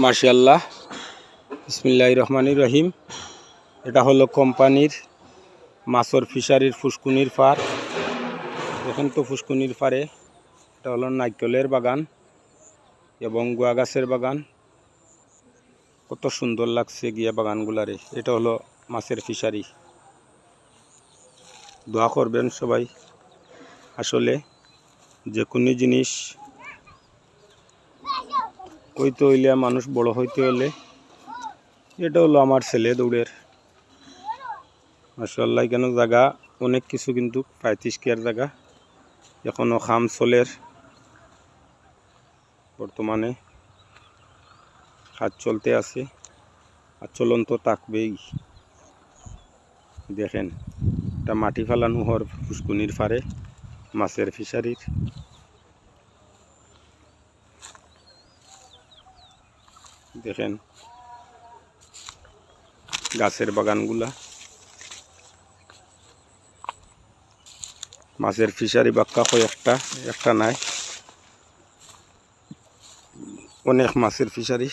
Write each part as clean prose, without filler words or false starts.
মাশাআল্লাহ, বিসমিল্লাহির রহমানির রহিম। এটা হলো কোম্পানির মাছর ফিশারির ফুসকুনির পার। দেখেন তো ফুসকুনির পারে এটা হলো নারকেলের বাগান এবং গুয়া গাছের বাগান। কত সুন্দর লাগছে গিয়া বাগানগুলারে। এটা হলো মাছের ফিশারি। দোয়া করবেন সবাই। আসলে যে কোনো জিনিস হইতে হইলে, মানুষ বড় হইতে হলে, এটা হলো আমার ছেলে দৌড়ের। মাশাআল্লাহ, এখানে জায়গা অনেক কিছু, কিন্তু 35 কেয়ার জায়গা। এখনো খাম চলের, বর্তমানে কাজ চলতে আছে আর চলন্ত থাকবেই। দেখেন, এটা মাটি ফালানো হর ফুসকুনির পারে মাছের ফিশারির। দেখেন গাছের বাগানগুলা। মাছের ফিশারি বাক্কা একটা নাই, অনেক মাছের ফিশারি।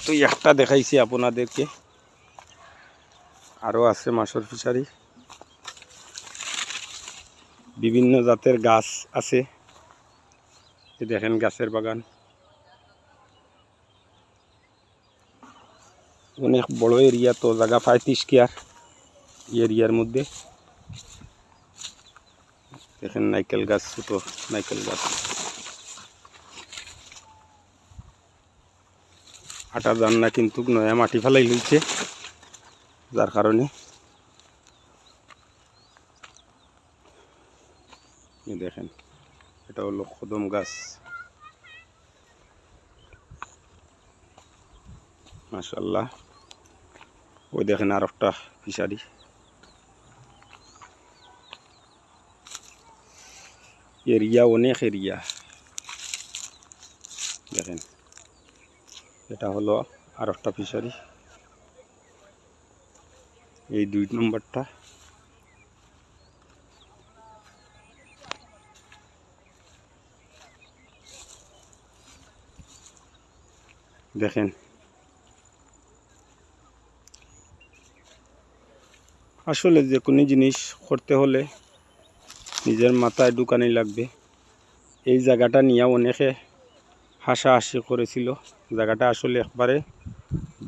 তো একটা দেখাইছি আপনাদেরকে, আরও আছে মাছের ফিশারি। বিভিন্ন জাতের গাছ আছে। দেখেন গাছের বাগান, অনেক বড় এরিয়া। তো জায়গা 35 কেয়ার এরিয়ার মধ্যে। দেখেন নাইকেল গাছ, ছোট নাইকেল গাছ। আটা যান না, কিন্তু নয়া মাটি ফেলাই হয়েছে, যার কারণে। দেখেন এটা হলো কদম গাছ। মাশাআল্লাহ, ওই দেখেন আর একটা ফিশারি। এরিয়া অনেক এরিয়া। দেখেন এটা হলো আর একটা ফিশারি, এই 2 নম্বরটা। দেখেন আসলে যে কোনো জিনিস করতে হলে নিজের মাথায় ঢুকানি লাগবে। এই জায়গাটা নিয়ে অনেকে হাসাহাসি করেছিল। জায়গাটা আসলে একবারে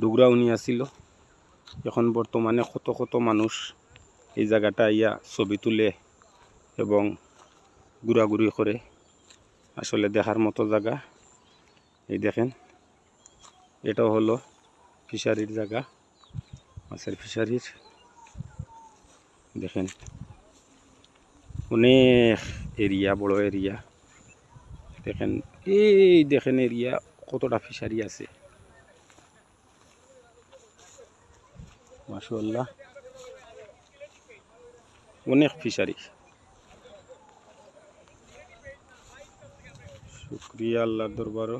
ডুগরাউনিয়া ছিল। এখন বর্তমানে কত কত মানুষ এই জায়গাটা ইয়া ছবি তুলে এবং ঘোরাঘুরি করে। আসলে দেখার মতো জায়গা। এই দেখেন, এটাও হলো ফিশারির জায়গা, মাছের ফিশারির। দেখেন অনেক এরিয়া, বড় এরিয়া। দেখেন এই দেখেন এরিয়া কতটা ফিশারি আছে। মাশাআল্লাহ, অনেক ফিশারি। শুকরিয়া আল্লাহর দরবারও।